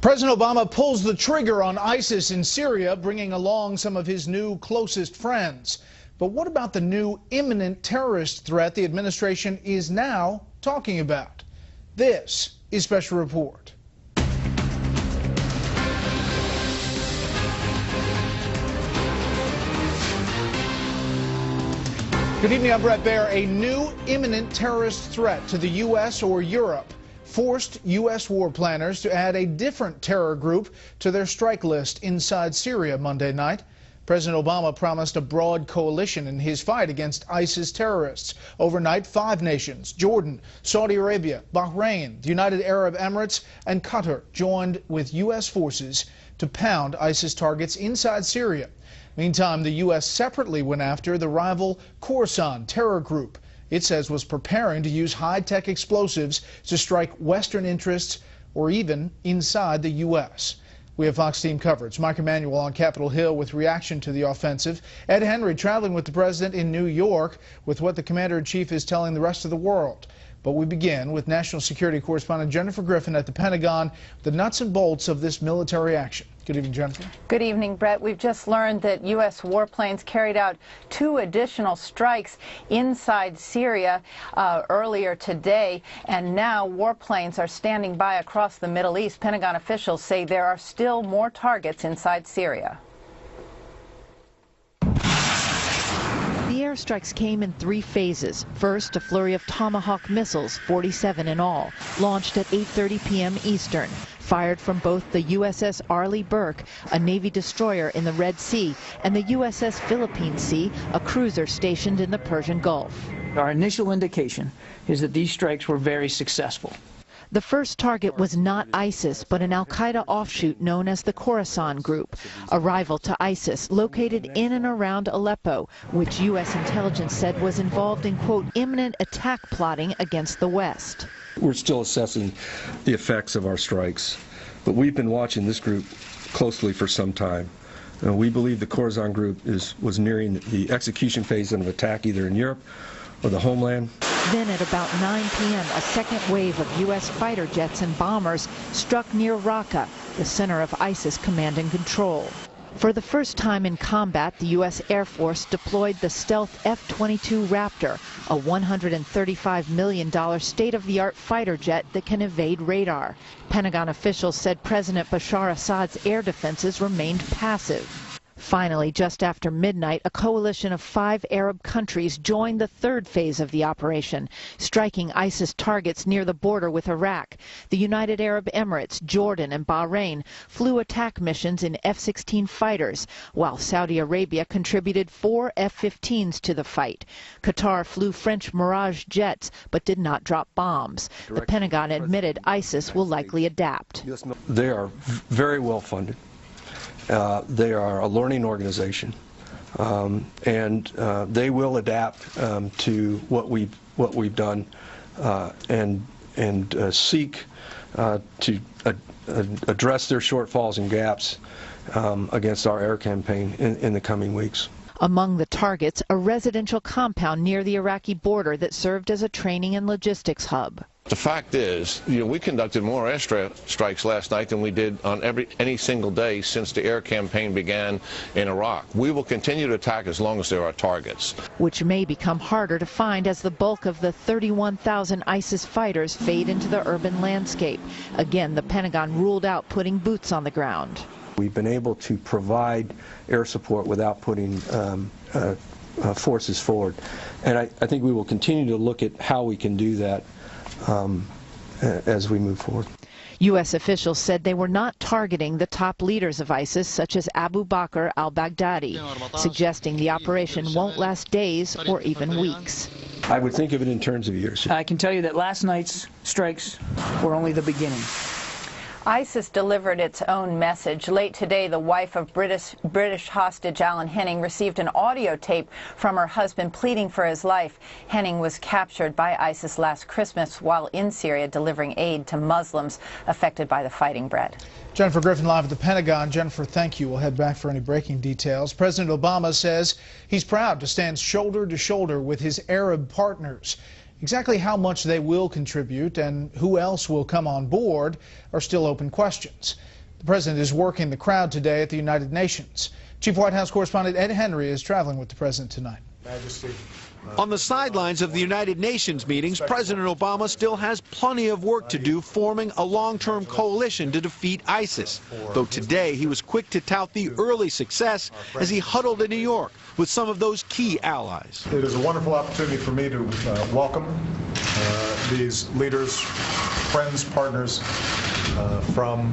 President Obama pulls the trigger on ISIS in Syria, bringing along some of his new closest friends. But what about the new imminent terrorist threat the administration is now talking about? This is Special Report. Good evening, I'm Brett Baer. A new imminent terrorist threat to the U.S. or Europe forced U.S. war planners to add a different terror group to their strike list inside Syria Monday night. President Obama promised a broad coalition in his fight against ISIS terrorists. Overnight, 5 nations, Jordan, Saudi Arabia, Bahrain, the United Arab Emirates, and Qatar joined with U.S. forces to pound ISIS targets inside Syria. Meantime, the U.S. separately went after the rival Khorasan terror group. It says was preparing to use high-tech explosives to strike Western interests or even inside the U.S. We have Fox team coverage. Mike Emanuel on Capitol Hill with reaction to the offensive. Ed Henry traveling with the president in New York with what the commander-in-chief is telling the rest of the world. But we begin with national security correspondent Jennifer Griffin at the Pentagon, the nuts and bolts of this military action. Good evening, Jennifer. Good evening, Brett. We've just learned that U.S. warplanes carried out 2 additional strikes inside Syria earlier today, and now warplanes are standing by across the Middle East. Pentagon officials say there are still more targets inside Syria. The airstrikes came in 3 phases. First, a flurry of Tomahawk missiles, 47 in all, launched at 8:30 p.m. Eastern, fired from both the USS Arleigh Burke, a Navy destroyer in the Red Sea, and the USS Philippine Sea, a cruiser stationed in the Persian Gulf. Our initial indication is that these strikes were very successful. The first target was not ISIS, but an al-Qaeda offshoot known as the Khorasan Group, a rival to ISIS located in and around Aleppo, which U.S. intelligence said was involved in, quote, imminent attack plotting against the West. We're still assessing the effects of our strikes, but we've been watching this group closely for some time. We believe the Khorasan Group was nearing the execution phase of an attack either in Europe or the homeland. Then at about 9 p.m., a second wave of U.S. fighter jets and bombers struck near Raqqa, the center of ISIS command and control. For the first time in combat, the U.S. Air Force deployed the stealth F-22 Raptor, a $135 million state-of-the-art fighter jet that can evade radar. Pentagon officials said President Bashar Assad's air defenses remained passive. Finally, just after midnight, a coalition of 5 Arab countries joined the 3rd phase of the operation, striking ISIS targets near the border with Iraq. The United Arab Emirates, Jordan, and Bahrain flew attack missions in F-16 fighters, while Saudi Arabia contributed 4 F-15s to the fight. Qatar flew French Mirage jets, but did not drop bombs. The Pentagon admitted ISIS will likely adapt. They are very well funded. They are a learning organization, and they will adapt to what we've done and seek to address their shortfalls and gaps against our air campaign in the coming weeks. Among the targets, a residential compound near the Iraqi border that served as a training and logistics hub. The fact is, we conducted more air strikes last night than we did on any single day since the air campaign began in Iraq. We will continue to attack as long as there are targets. Which may become harder to find as the bulk of the 31,000 ISIS fighters fade into the urban landscape. Again, the Pentagon ruled out putting boots on the ground. We've been able to provide air support without putting forces forward. And I think we will continue to look at how we can do that as we move forward. U.S. officials said they were not targeting the top leaders of ISIS, such as Abu Bakr al-Baghdadi, suggesting the operation won't last days or even weeks. I would think of it in terms of years. I can tell you that last night's strikes were only the beginning. ISIS delivered its own message. Late today, the wife of British hostage Alan Henning received an audio tape from her husband pleading for his life. Henning was captured by ISIS last Christmas while in Syria delivering aid to Muslims affected by the fighting, Brett. Jennifer Griffin live at the Pentagon. Jennifer, thank you. We'll head back for any breaking details. President Obama says he's proud to stand shoulder to shoulder with his Arab partners. Exactly how much they will contribute and who else will come on board are still open questions. The president is working the crowd today at the United Nations. Chief White House correspondent Ed Henry is traveling with the president tonight. Majesty. On the sidelines of the United Nations meetings, President Obama still has plenty of work to do forming a long-term coalition to defeat ISIS. Though today he was quick to tout the early success as he huddled in New York with some of those key allies. It is a wonderful opportunity for me to welcome these leaders, friends, partners from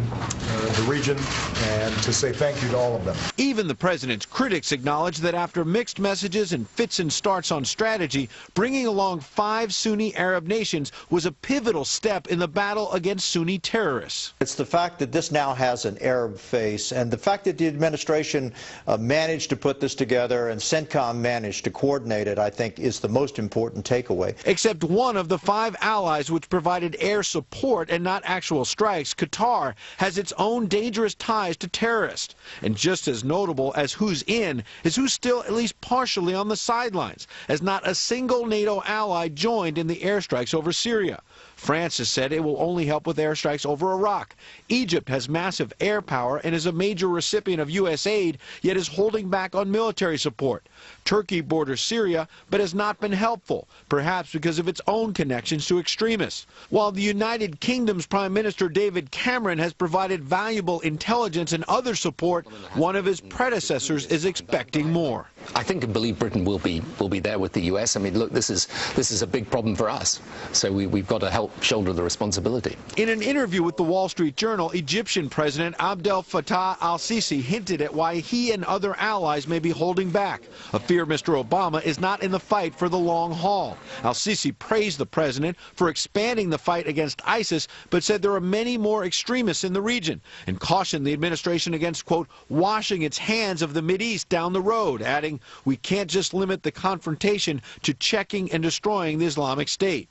the region, and to say thank you to all of them. Even the president's critics acknowledge that after mixed messages and fits and starts on strategy, bringing along 5 Sunni Arab nations was a pivotal step in the battle against Sunni terrorists. It's the fact that this now has an Arab face, and the fact that the administration managed to put this together and CENTCOM managed to coordinate it, I think, is the most important takeaway. Except one of the 5 allies which provided air support and not actual strikes, Qatar, has its own dangerous ties to terrorists. And just as notable as who's in is who's still at least partially on the sidelines, as not a single NATO ally joined in the airstrikes over Syria. France has said it will only help with airstrikes over Iraq. Egypt has massive air power and is a major recipient of U.S. aid, yet is holding back on military support. Turkey borders Syria, but has not been helpful, perhaps because of its own connections to extremists. While the United Kingdom's Prime Minister David Cameron has provided valuable intelligence and other support, one of his predecessors is expecting more. I think and believe Britain will be there with the U.S. I mean, look, this is a big problem for us, so we've got to help shoulder the responsibility. In an interview with the Wall Street Journal, Egyptian President Abdel Fattah al-Sisi hinted at why he and other allies may be holding back, a fear Mr. Obama is not in the fight for the long haul. Al-Sisi praised the president for expanding the fight against ISIS, but said there are many more extremists in the region, and cautioned the administration against, quote, washing its hands of the Mideast down the road, adding, we can't just limit the confrontation to checking and destroying the Islamic State.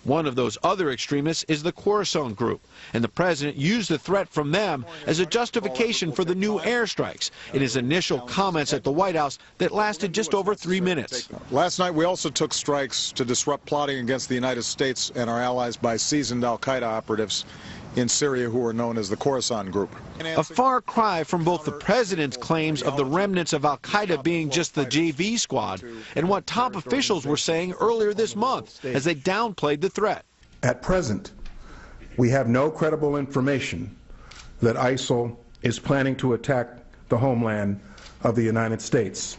One of those other extremists is the Khorasan group, and the president used the threat from them as a justification for the new airstrikes in his initial comments at the White House that lasted just over 3 minutes. Last night we also took strikes to disrupt plotting against the United States and our allies by seasoned al-Qaeda operatives in Syria who are known as the Khorasan group. A far cry from both the president's claims of the remnants of al-Qaeda being just the JV squad and what top officials were saying earlier this month as they downplayed the threat. At present, we have no credible information that ISIL is planning to attack the homeland of the United States.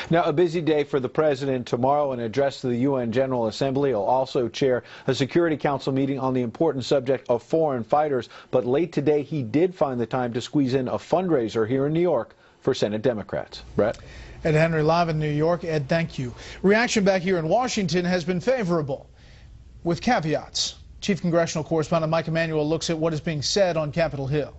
Now, a busy day for the president tomorrow, an address to the UN General Assembly. He'll also chair a Security Council meeting on the important subject of foreign fighters. But late today, he did find the time to squeeze in a fundraiser here in New York for Senate Democrats. Brett? Ed Henry live in New York. Ed, thank you. Reaction back here in Washington has been favorable, with caveats. Chief Congressional Correspondent Mike Emanuel looks at what is being said on Capitol Hill.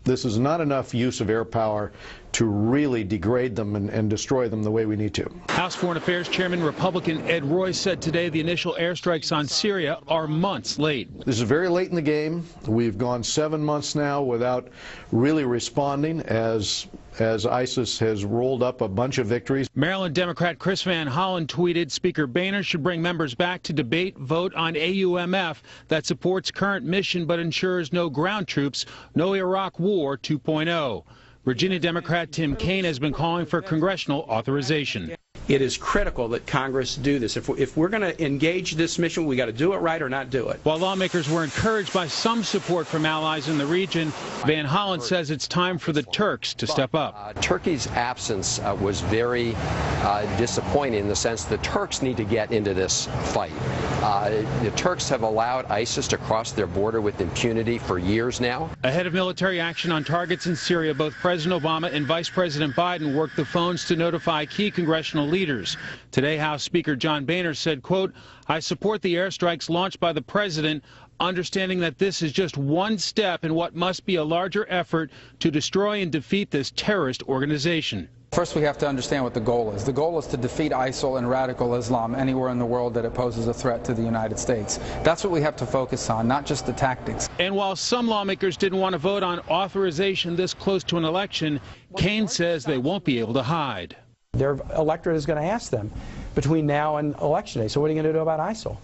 This is not enough use of air power to really degrade them and destroy them the way we need to. House Foreign Affairs Chairman Republican Ed Royce said today the initial airstrikes on Syria are months late. This is very late in the game. We've gone 7 months now without really responding as ISIS has rolled up a bunch of victories. Maryland Democrat Chris Van Hollen tweeted Speaker Boehner should bring members back to debate vote on AUMF that supports current mission but ensures no ground troops, no Iraq War 2.0. Virginia Democrat Tim Kaine has been calling for congressional authorization. It is critical that Congress do this. If we're going to engage this mission, we got to do it right or not do it. While lawmakers were encouraged by some support from allies in the region, Van Hollen says it's time for the Turks to step up. Turkey's absence was very disappointing in the sense the Turks need to get into this fight. The Turks have allowed ISIS to cross their border with impunity for years now. Ahead of military action on targets in Syria, both President Obama and Vice President Biden worked the phones to notify key congressional leaders. Today, House Speaker John Boehner said, quote, I support the airstrikes launched by the president, understanding that this is just one step in what must be a larger effort to destroy and defeat this terrorist organization. First, we have to understand what the goal is. The goal is to defeat ISIL and radical Islam anywhere in the world that it poses a threat to the United States. That's what we have to focus on, not just the tactics. And while some lawmakers didn't want to vote on authorization this close to an election, Kaine says they won't be able to hide. Their electorate is going to ask them between now and Election Day, so what are you going to do about ISIL?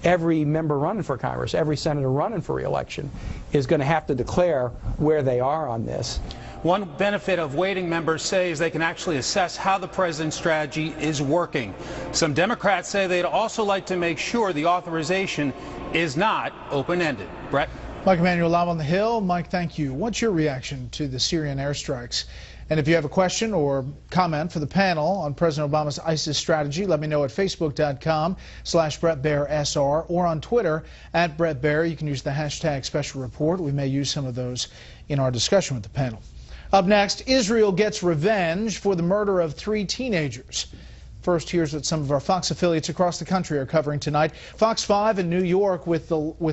every member running for Congress, every senator running for re-election is going to have to declare where they are on this. One benefit of waiting, members say, is they can actually assess how the president's strategy is working. Some Democrats say they'd also like to make sure the authorization is not open-ended. Brett? Mike Emanuel live on the Hill. Mike, thank you. What's your reaction to the Syrian airstrikes? And if you have a question or comment for the panel on President Obama's ISIS strategy, let me know at facebook.com/BrettBairSR or on Twitter @BrettBair. You can use the hashtag special report. We may use some of those in our discussion with the panel. Up next, Israel gets revenge for the murder of 3 teenagers. First, here's what some of our Fox affiliates across the country are covering tonight. Fox 5 in New York with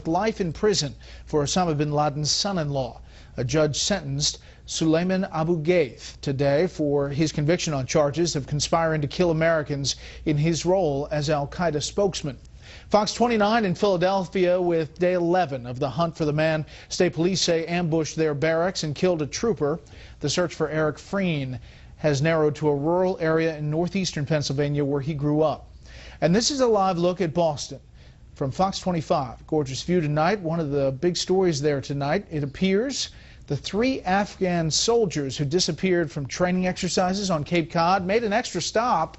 life in prison for Osama bin Laden's son-in-law. A judge sentenced Suleiman Abu Ghaith today for his conviction on charges of conspiring to kill Americans in his role as al-Qaeda spokesman. Fox 29 in Philadelphia with day 11 of the hunt for the man state police say ambushed their barracks and killed a trooper. The search for Eric Freen has narrowed to a rural area in northeastern Pennsylvania where he grew up. And this is a live look at Boston from Fox 25. Gorgeous view tonight. One of the big stories there tonight, it appears the 3 Afghan soldiers who disappeared from training exercises on Cape Cod made an extra stop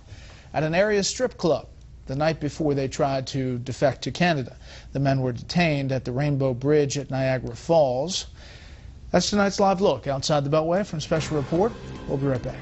at an area strip club the night before they tried to defect to Canada. The men were detained at the Rainbow Bridge at Niagara Falls. That's tonight's live look outside the Beltway from Special Report. We'll be right back.